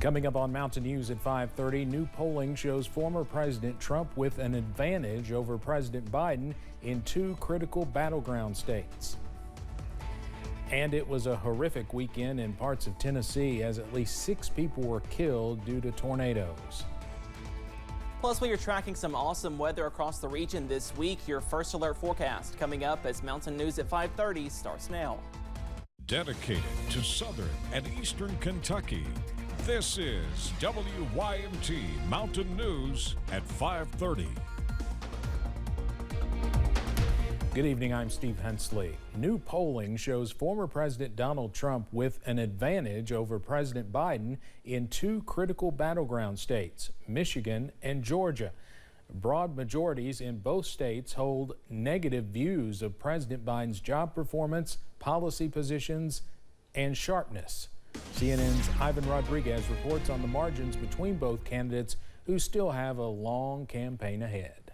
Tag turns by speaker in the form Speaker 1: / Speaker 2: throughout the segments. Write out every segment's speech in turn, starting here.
Speaker 1: Coming up on Mountain News at 5:30, new polling shows former President Trump with an advantage over President Biden in two critical battleground states. And it was a horrific weekend in parts of Tennessee as at least 6 people were killed due to tornadoes.
Speaker 2: Plus, we are tracking some awesome weather across the region this week. Your first alert forecast coming up as Mountain News at 5:30 starts now.
Speaker 3: Dedicated to southern and eastern Kentucky, this is WYMT Mountain News at 5:30.
Speaker 1: Good evening, I'm Steve Hensley. New polling shows former President Donald Trump with an advantage over President Biden in two critical battleground states, Michigan and Georgia. Broad majorities in both states hold negative views of President Biden's job performance, policy positions, and sharpness. CNN's Ivan Rodriguez reports on the margins between both candidates who still have a long campaign ahead.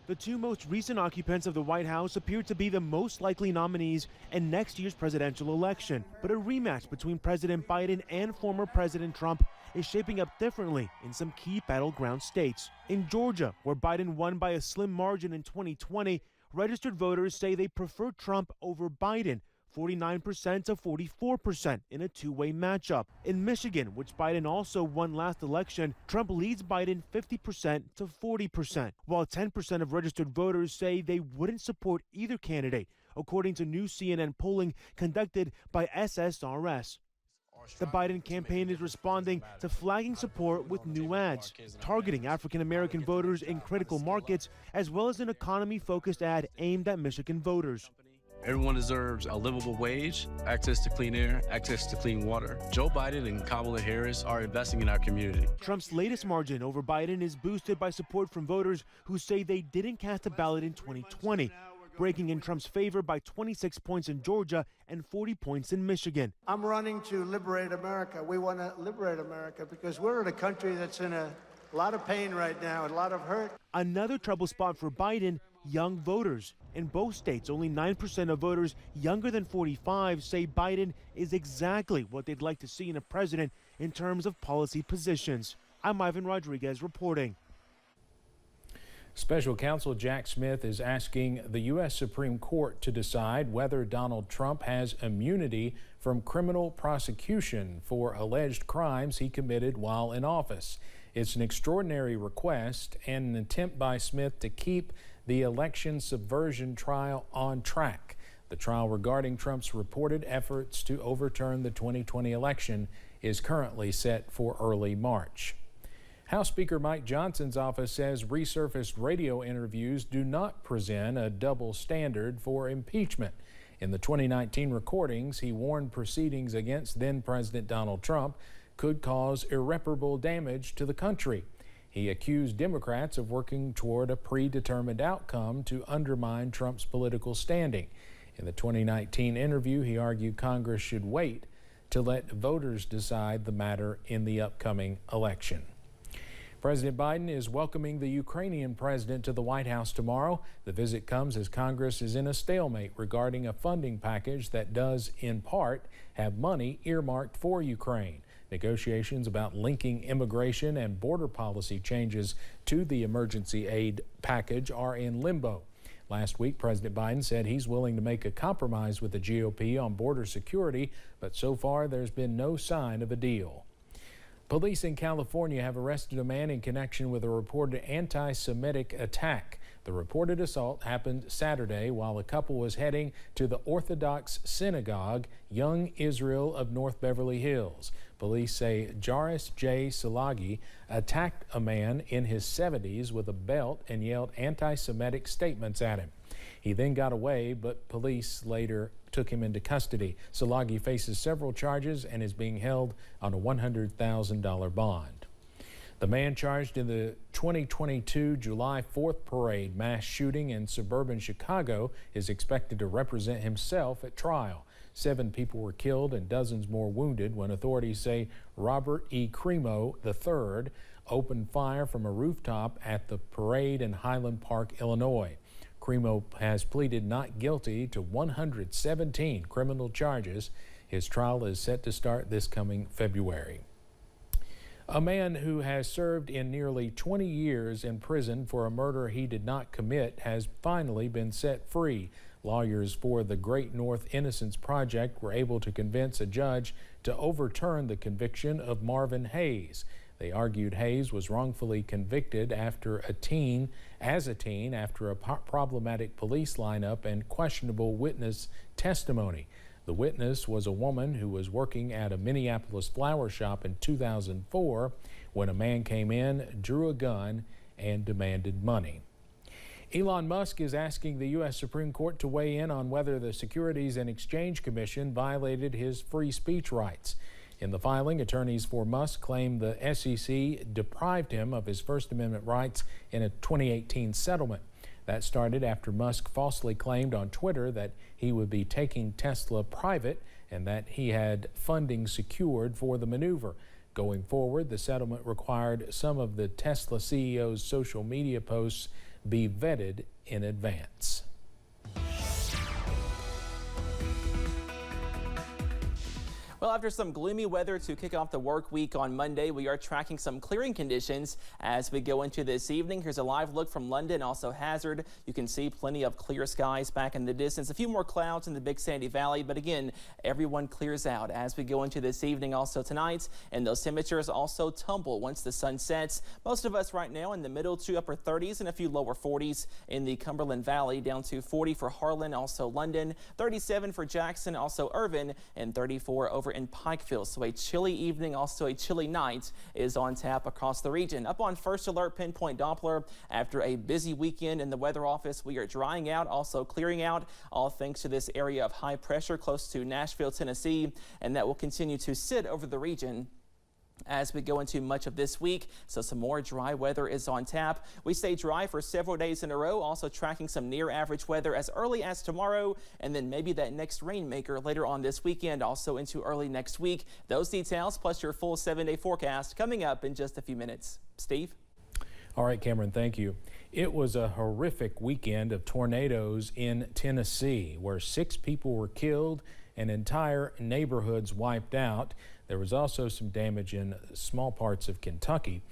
Speaker 4: The two most recent occupants of the White House appear to be the most likely nominees in next year's presidential election. But a rematch between President Biden and former President Trump is shaping up differently in some key battleground states. In Georgia, where Biden won by a slim margin in 2020, registered voters say they prefer Trump over Biden, 49% to 44% in a two-way matchup. In Michigan, which Biden also won last election, Trump leads Biden 50% to 40%, while 10% of registered voters say they wouldn't support either candidate, according to new CNN polling conducted by SSRS. The Biden campaign is responding to flagging support with new ads, targeting African-American voters in critical markets, as well as an economy-focused ad aimed at Michigan voters.
Speaker 5: Everyone deserves a livable wage, access to clean air, access to clean water. Joe Biden and Kamala Harris are investing in our community.
Speaker 4: Trump's latest margin over Biden is boosted by support from voters who say they didn't cast a ballot in 2020, breaking in Trump's favor by 26 points in Georgia and 40 points in Michigan.
Speaker 6: I'm running to liberate America. We want to liberate America because we're in a country that's in a lot of pain right now, a lot of hurt.
Speaker 4: Another trouble spot for Biden, young voters. In both states, only 9% of voters younger than 45 say Biden is exactly what they'd like to see in a president in terms of policy positions. I'm Ivan Rodriguez reporting.
Speaker 1: Special Counsel Jack Smith is asking the U.S. Supreme Court to decide whether Donald Trump has immunity from criminal prosecution for alleged crimes he committed while in office. It's an extraordinary request and an attempt by Smith to keep the election subversion trial on track. The trial regarding Trump's reported efforts to overturn the 2020 election is currently set for early March. House Speaker Mike Johnson's office says resurfaced radio interviews do not present a double standard for impeachment. In the 2019 recordings, he warned proceedings against then-President Donald Trump could cause irreparable damage to the country. He accused Democrats of working toward a predetermined outcome to undermine Trump's political standing. In the 2019 interview, he argued Congress should wait to let voters decide the matter in the upcoming election. President Biden is welcoming the Ukrainian president to the White House tomorrow. The visit comes as Congress is in a stalemate regarding a funding package that does, in part, have money earmarked for Ukraine. Negotiations about linking immigration and border policy changes to the emergency aid package are in limbo. Last week, President Biden said he's willing to make a compromise with the GOP on border security, but so far there's been no sign of a deal. Police in California have arrested a man in connection with a reported anti-Semitic attack. The reported assault happened Saturday while a couple was heading to the Orthodox synagogue, Young Israel of North Beverly Hills. Police say Jairus J. Salagi attacked a man in his 70s with a belt and yelled anti-Semitic statements at him. He then got away, but police later took him into custody. Salagi faces several charges and is being held on a $100,000 bond. The man charged in the 2022 July 4th parade mass shooting in suburban Chicago is expected to represent himself at trial. 7 people were killed and dozens more wounded when authorities say Robert E. Cremo III opened fire from a rooftop at the parade in Highland Park, Illinois. Cremo has pleaded not guilty to 117 criminal charges. His trial is set to start this coming February. A man who has served in nearly 20 years in prison for a murder he did not commit has finally been set free. Lawyers for the Great North Innocence Project were able to convince a judge to overturn the conviction of Marvin Hayes. They argued Hayes was wrongfully convicted after as a teen after a problematic police lineup and questionable witness testimony. The witness was a woman who was working at a Minneapolis flower shop in 2004 when a man came in, drew a gun, and demanded money. Elon Musk is asking the U.S. Supreme Court to weigh in on whether the Securities and Exchange Commission violated his free speech rights. In the filing, attorneys for Musk claim the SEC deprived him of his First Amendment rights in a 2018 settlement. That started after Musk falsely claimed on Twitter that he would be taking Tesla private and that he had funding secured for the maneuver. Going forward, the settlement required some of the Tesla CEO's social media posts be vetted in advance.
Speaker 2: Well, after some gloomy weather to kick off the work week on Monday, we are tracking some clearing conditions as we go into this evening. Here's a live look from London, also Hazard. You can see plenty of clear skies back in the distance. A few more clouds in the Big Sandy Valley, but again, everyone clears out as we go into this evening, also tonight. And those temperatures also tumble once the sun sets. Most of us right now in the middle to upper 30s and a few lower 40s in the Cumberland Valley, down to 40 for Harlan, also London, 37 for Jackson, also Irvin, and 34 over in Pikeville. So a chilly evening, also a chilly night is on tap across the region. Up on first alert pinpoint Doppler after a busy weekend in the weather office. We are drying out, also clearing out, all thanks to this area of high pressure close to Nashville, Tennessee, and that will continue to sit over the region as we go into much of this week. So some more dry weather is on tap. We stay dry for several days in a row, also tracking some near average weather as early as tomorrow, and then maybe that next rainmaker later on this weekend, also into early next week. Those details plus your full 7-day forecast coming up in just a few minutes. Steve?
Speaker 1: All right, Cameron, thank you. It was a horrific weekend of tornadoes in Tennessee where 6 people were killed and entire neighborhoods wiped out. There was also some damage in small parts of Kentucky.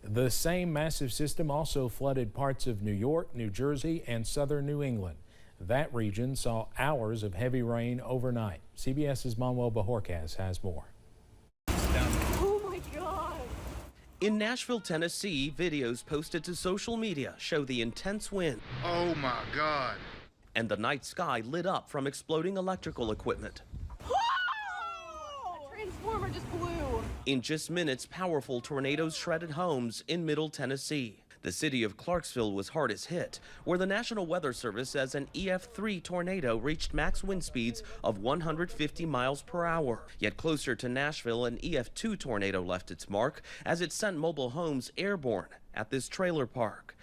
Speaker 1: The same massive system also flooded parts of New York, New Jersey, and southern New England. That region saw hours of heavy rain overnight. CBS's Manuel Bajorquez has more.
Speaker 7: Oh my God!
Speaker 8: In Nashville, Tennessee, videos posted to social media show the intense wind.
Speaker 9: Oh my God.
Speaker 8: And the night sky lit up from exploding electrical equipment.
Speaker 7: Transformer just blew.
Speaker 8: In just minutes, powerful tornadoes shredded homes in Middle Tennessee. The city of Clarksville was hardest hit, where the National Weather Service says an EF3 tornado reached max wind speeds of 150 miles per hour. Yet closer to Nashville, an EF2 tornado left its mark as it sent mobile homes airborne at this trailer park.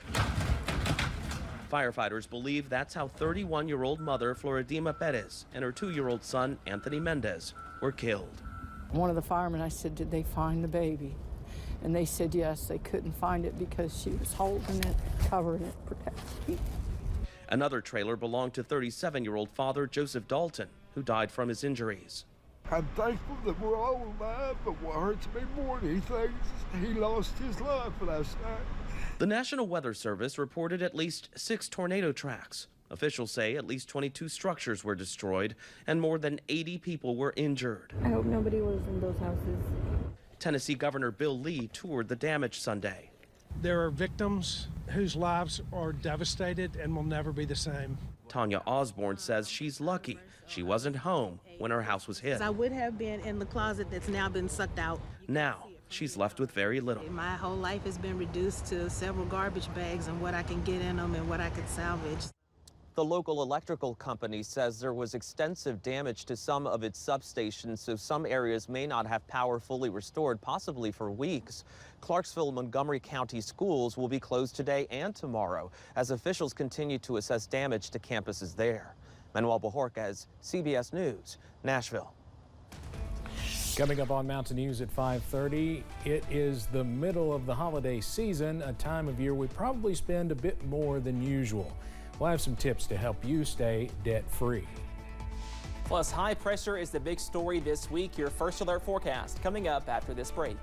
Speaker 8: Firefighters believe that's how 31-year-old mother Floridima Perez and her 2-year-old son Anthony Mendez were killed.
Speaker 10: One of the firemen, I said, did they find the baby? And they said yes, they couldn't find it because she was holding it, covering it, protecting it.
Speaker 8: Another trailer belonged to 37-year-old father Joseph Dalton, who died from his injuries.
Speaker 9: I'm thankful that we're all alive, but what hurts me more than anything is he lost his life last night.
Speaker 8: The National Weather Service reported at least 6 tornado tracks. Officials say at least 22 structures were destroyed and more than 80 people were injured.
Speaker 7: I hope nobody was in those houses.
Speaker 8: Tennessee Governor Bill Lee toured the damage Sunday.
Speaker 11: There are victims whose lives are devastated and will never be the same.
Speaker 8: Tanya Osborne says she's lucky she wasn't home when her house was hit.
Speaker 12: I would have been in the closet that's now been sucked out.
Speaker 8: Now, she's left with very little.
Speaker 12: My whole life has been reduced to several garbage bags and what I can get in them and what I could salvage.
Speaker 13: The local electrical company says there was extensive damage to some of its substations, so some areas may not have power fully restored, possibly for weeks. Clarksville and Montgomery County schools will be closed today and tomorrow as officials continue to assess damage to campuses there. Manuel Bajorquez, CBS News, Nashville.
Speaker 1: Coming up on Mountain News at 5:30, it is the middle of the holiday season, a time of year we probably spend a bit more than usual. We'll have some tips to help you stay debt-free.
Speaker 2: Plus, high pressure is the big story this week. Your first alert forecast coming up after this break.